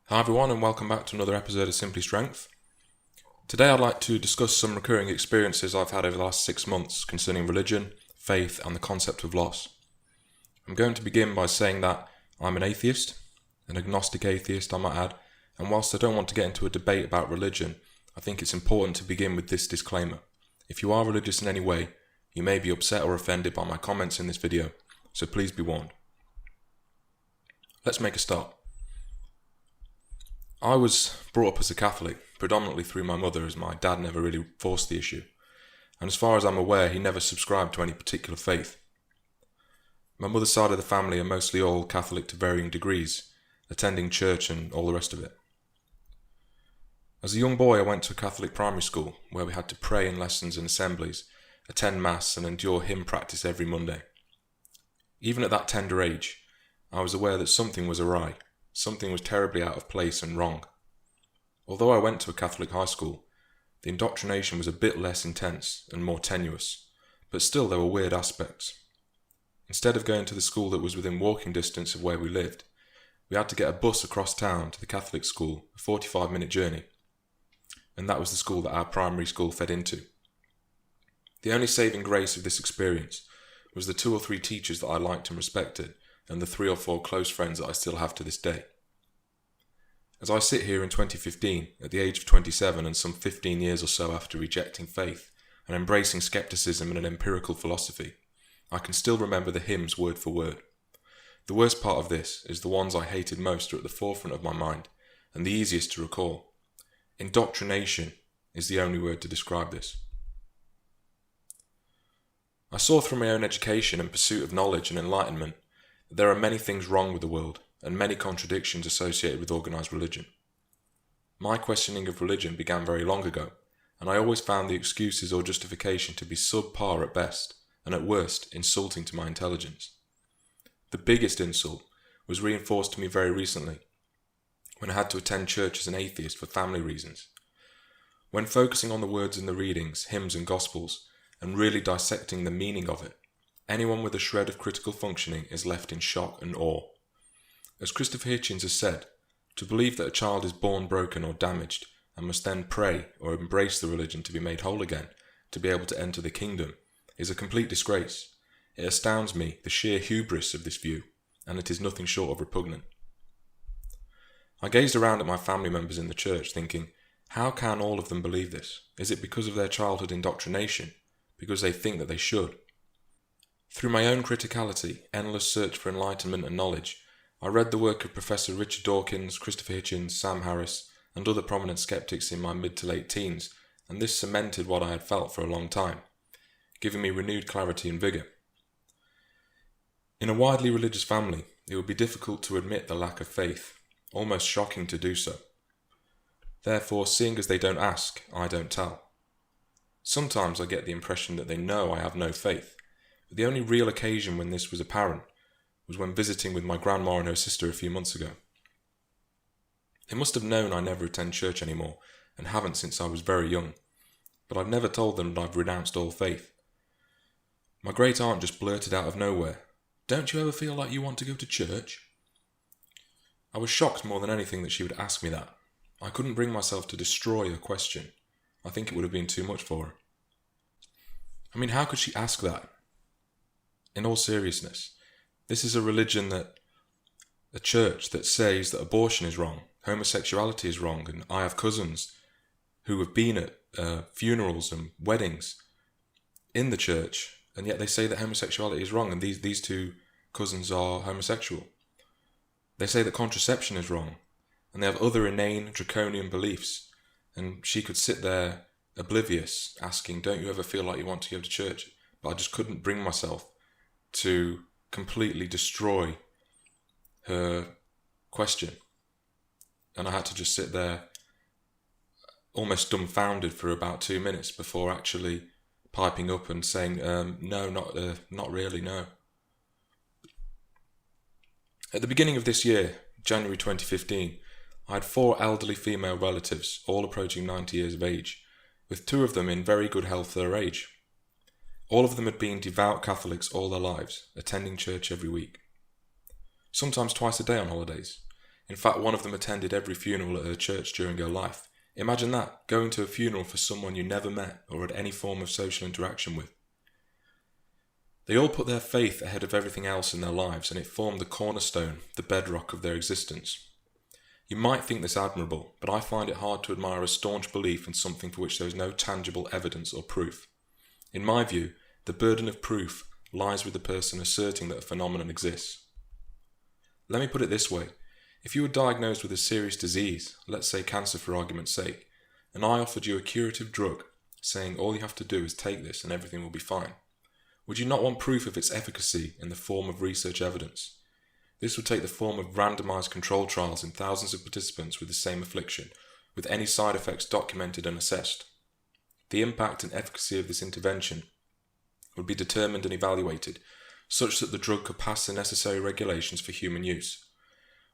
Hi everyone and welcome back to another episode of Simply Strength. Today I'd like to discuss some recurring experiences I've had over the last 6 months concerning religion, faith and the concept of loss. I'm going to begin by saying that I'm an atheist, an agnostic atheist I might add, and whilst I don't want to get into a debate about religion, I think it's important to begin with this disclaimer. If you are religious in any way, you may be upset or offended by my comments in this video, so please be warned. Let's make a start. I was brought up as a Catholic, predominantly through my mother, as my dad never really forced the issue, and as far as I'm aware, he never subscribed to any particular faith. My mother's side of the family are mostly all Catholic to varying degrees, attending church and all the rest of it. As a young boy, I went to a Catholic primary school, where we had to pray in lessons and assemblies, attend mass and endure hymn practice every Monday. Even at that tender age, I was aware that something was awry. Something was terribly out of place and wrong. Although I went to a Catholic high school, the indoctrination was a bit less intense and more tenuous, but still there were weird aspects. Instead of going to the school that was within walking distance of where we lived, we had to get a bus across town to the Catholic school, a 45-minute journey, and that was the school that our primary school fed into. The only saving grace of this experience was the 2 or 3 teachers that I liked and respected, and the 3 or 4 close friends that I still have to this day. As I sit here in 2015, at the age of 27 and some 15 years or so after rejecting faith and embracing Scepticism and an empirical philosophy, I can still remember the hymns word for word. The worst part of this is the ones I hated most are at the forefront of my mind and the easiest to recall. Indoctrination is the only word to describe this. I saw through my own education and pursuit of knowledge and enlightenment that there are many things wrong with the world and many contradictions associated with organised religion. My questioning of religion began very long ago, and I always found the excuses or justification to be subpar at best, and at worst, insulting to my intelligence. The biggest insult was reinforced to me very recently, when I had to attend church as an atheist for family reasons. When focusing on the words in the readings, hymns and gospels, and really dissecting the meaning of it, anyone with a shred of critical functioning is left in shock and awe. As Christopher Hitchens has said, to believe that a child is born broken or damaged and must then pray or embrace the religion to be made whole again, to be able to enter the kingdom, is a complete disgrace. It astounds me, the sheer hubris of this view, and it is nothing short of repugnant. I gazed around at my family members in the church thinking, how can all of them believe this? Is it because of their childhood indoctrination? Because they think that they should? Through my own criticality, endless search for enlightenment and knowledge, I read the work of Professor Richard Dawkins, Christopher Hitchens, Sam Harris, and other prominent skeptics in my mid to late teens, and this cemented what I had felt for a long time, giving me renewed clarity and vigour. In a widely religious family, it would be difficult to admit the lack of faith, almost shocking to do so. Therefore, seeing as they don't ask, I don't tell. Sometimes I get the impression that they know I have no faith, but the only real occasion when this was apparent was when visiting with my grandma and her sister a few months ago. They must have known I never attend church anymore, and haven't since I was very young, but I've never told them that I've renounced all faith. My great aunt just blurted out of nowhere, "Don't you ever feel like you want to go to church?" I was shocked more than anything that she would ask me that. I couldn't bring myself to destroy her question. I think it would have been too much for her. I mean, how could she ask that? In all seriousness, this is a religion a church that says that abortion is wrong, homosexuality is wrong, and I have cousins who have been at funerals and weddings in the church, and yet they say that homosexuality is wrong, and these 2 cousins are homosexual. They say that contraception is wrong, and they have other inane, draconian beliefs, and she could sit there oblivious, asking, "Don't you ever feel like you want to go to church?" But I just couldn't bring myself to completely destroy her question. And I had to just sit there almost dumbfounded for about 2 minutes before actually piping up and saying, no, not really, no. At the beginning of this year, January 2015, I had 4 elderly female relatives, all approaching 90 years of age, with 2 of them in very good health for their age. All of them had been devout Catholics all their lives, attending church every week. Sometimes twice a day on holidays. In fact, one of them attended every funeral at her church during her life. Imagine that, going to a funeral for someone you never met or had any form of social interaction with. They all put their faith ahead of everything else in their lives, and it formed the cornerstone, the bedrock of their existence. You might think this admirable, but I find it hard to admire a staunch belief in something for which there is no tangible evidence or proof. In my view, the burden of proof lies with the person asserting that a phenomenon exists. Let me put it this way. If you were diagnosed with a serious disease, let's say cancer for argument's sake, and I offered you a curative drug, saying all you have to do is take this and everything will be fine, would you not want proof of its efficacy in the form of research evidence? This would take the form of randomized control trials in thousands of participants with the same affliction, with any side effects documented and assessed. The impact and efficacy of this intervention would be determined and evaluated, such that the drug could pass the necessary regulations for human use.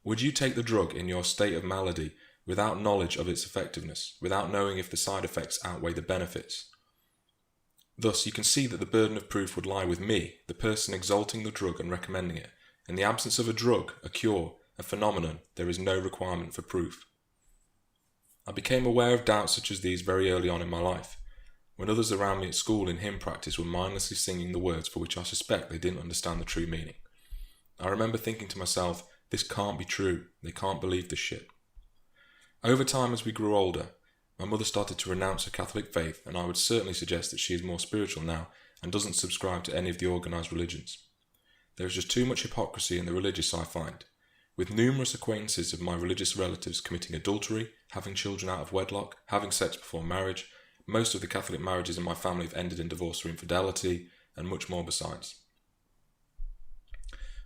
Would you take the drug in your state of malady without knowledge of its effectiveness, without knowing if the side effects outweigh the benefits? Thus, you can see that the burden of proof would lie with me, the person exalting the drug and recommending it. In the absence of a drug, a cure, a phenomenon, there is no requirement for proof. I became aware of doubts such as these very early on in my life, when others around me at school in hymn practice were mindlessly singing the words for which I suspect they didn't understand the true meaning. I remember thinking to myself, this can't be true, they can't believe this shit. Over time, as we grew older, my mother started to renounce her Catholic faith, and I would certainly suggest that she is more spiritual now and doesn't subscribe to any of the organised religions. There is just too much hypocrisy in the religious, I find, with numerous acquaintances of my religious relatives committing adultery, having children out of wedlock, having sex before marriage. Most of the Catholic marriages in my family have ended in divorce or infidelity, and much more besides.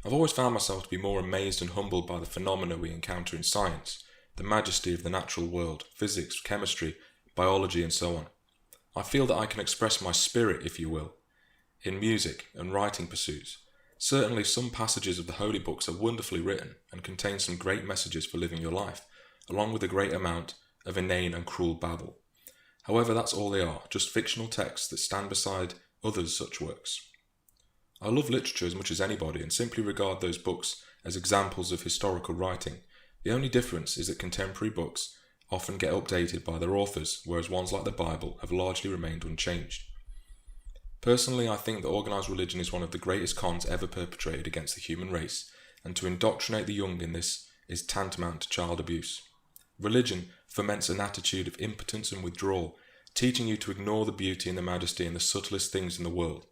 I've always found myself to be more amazed and humbled by the phenomena we encounter in science, the majesty of the natural world, physics, chemistry, biology, and so on. I feel that I can express my spirit, if you will, in music and writing pursuits. Certainly some passages of the holy books are wonderfully written and contain some great messages for living your life, along with a great amount of inane and cruel babble. However, that's all they are, just fictional texts that stand beside others' such works. I love literature as much as anybody and simply regard those books as examples of historical writing. The only difference is that contemporary books often get updated by their authors, whereas ones like the Bible have largely remained unchanged. Personally, I think that organised religion is one of the greatest cons ever perpetrated against the human race, and to indoctrinate the young in this is tantamount to child abuse. Religion foments an attitude of impotence and withdrawal, teaching you to ignore the beauty and the majesty and the subtlest things in the world.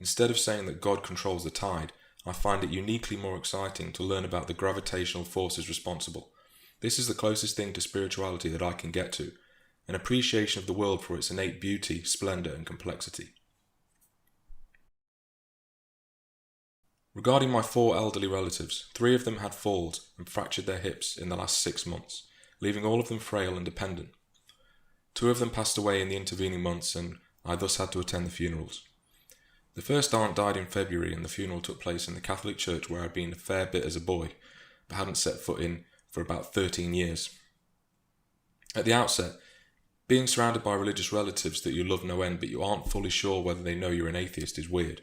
Instead of saying that God controls the tide, I find it uniquely more exciting to learn about the gravitational forces responsible. This is the closest thing to spirituality that I can get to, an appreciation of the world for its innate beauty, splendour and complexity. Regarding my 4 elderly relatives, 3 of them had falls and fractured their hips in the last 6 months, leaving all of them frail and dependent. 2 of them passed away in the intervening months, and I thus had to attend the funerals. The first aunt died in February, and the funeral took place in the Catholic church where I'd been a fair bit as a boy, but hadn't set foot in for about 13 years. At the outset, being surrounded by religious relatives that you love no end but you aren't fully sure whether they know you're an atheist is weird.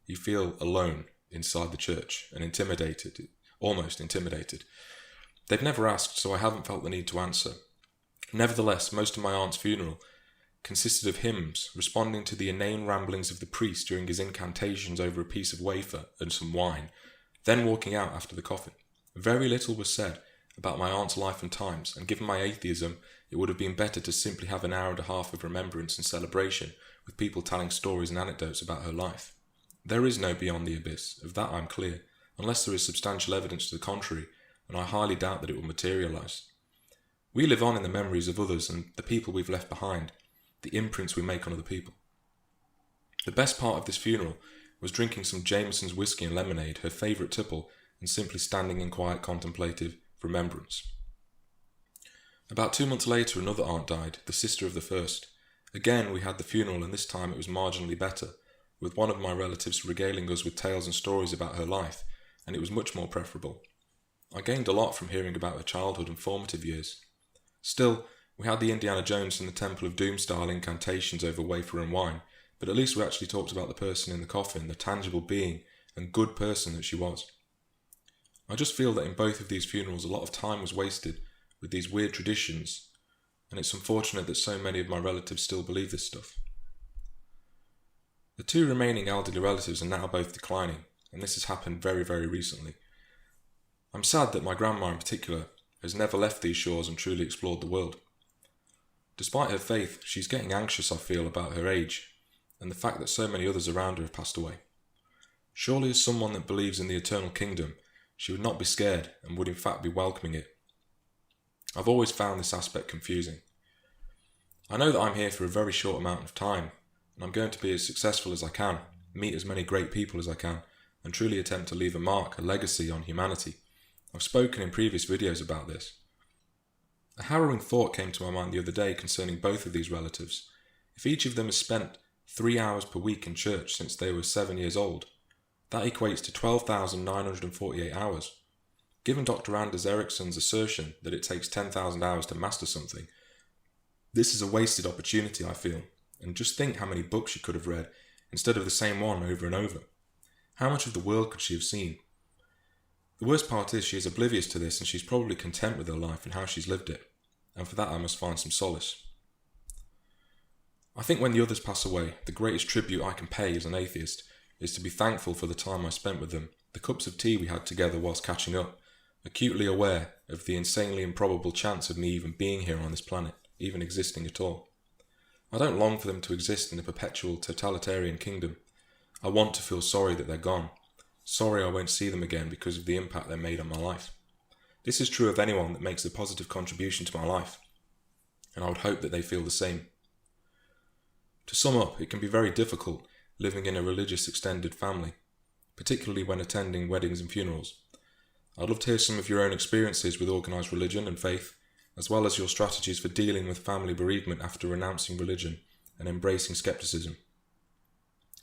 You feel alone inside the church and intimidated, almost intimidated. They've never asked, so I haven't felt the need to answer. Nevertheless, most of my aunt's funeral consisted of hymns responding to the inane ramblings of the priest during his incantations over a piece of wafer and some wine, then walking out after the coffin. Very little was said about my aunt's life and times, and given my atheism, it would have been better to simply have an hour and a half of remembrance and celebration with people telling stories and anecdotes about her life. There is no beyond the abyss, of that I'm clear, unless there is substantial evidence to the contrary, and I highly doubt that it will materialise. We live on in the memories of others and the people we've left behind, the imprints we make on other people. The best part of this funeral was drinking some Jameson's whiskey and lemonade, her favourite tipple, and simply standing in quiet contemplative remembrance. About 2 months later, another aunt died, the sister of the first. Again, we had the funeral, and this time it was marginally better, with one of my relatives regaling us with tales and stories about her life, and it was much more preferable. I gained a lot from hearing about her childhood and formative years. Still, we had the Indiana Jones and the Temple of Doom style incantations over wafer and wine, but at least we actually talked about the person in the coffin, the tangible being and good person that she was. I just feel that in both of these funerals a lot of time was wasted with these weird traditions, and it's unfortunate that so many of my relatives still believe this stuff. The 2 remaining elderly relatives are now both declining, and this has happened very, very recently. I'm sad that my grandma in particular has never left these shores and truly explored the world. Despite her faith, she's getting anxious, I feel, about her age, and the fact that so many others around her have passed away. Surely as someone that believes in the eternal kingdom, she would not be scared and would in fact be welcoming it. I've always found this aspect confusing. I know that I'm here for a very short amount of time, and I'm going to be as successful as I can, meet as many great people as I can, and truly attempt to leave a mark, a legacy on humanity. I've spoken in previous videos about this. A harrowing thought came to my mind the other day concerning both of these relatives. If each of them has spent 3 hours per week in church since they were 7 years old, that equates to 12,948 hours. Given Dr. Anders Ericsson's assertion that it takes 10,000 hours to master something, this is a wasted opportunity, I feel. And just think how many books she could have read instead of the same one over and over. How much of the world could she have seen? The worst part is she is oblivious to this, and she's probably content with her life and how she's lived it. And for that I must find some solace. I think when the others pass away, the greatest tribute I can pay as an atheist is to be thankful for the time I spent with them, the cups of tea we had together whilst catching up, acutely aware of the insanely improbable chance of me even being here on this planet, even existing at all. I don't long for them to exist in a perpetual totalitarian kingdom. I want to feel sorry that they're gone, sorry I won't see them again because of the impact they made on my life. This is true of anyone that makes a positive contribution to my life, and I would hope that they feel the same. To sum up, it can be very difficult living in a religious extended family, particularly when attending weddings and funerals. I'd love to hear some of your own experiences with organised religion and faith, as well as your strategies for dealing with family bereavement after renouncing religion and embracing scepticism.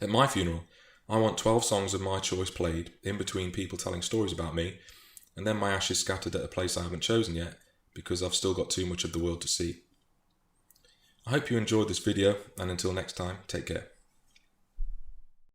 At my funeral, I want 12 songs of my choice played, in between people telling stories about me, and then my ashes scattered at a place I haven't chosen yet, because I've still got too much of the world to see. I hope you enjoyed this video, and until next time, take care.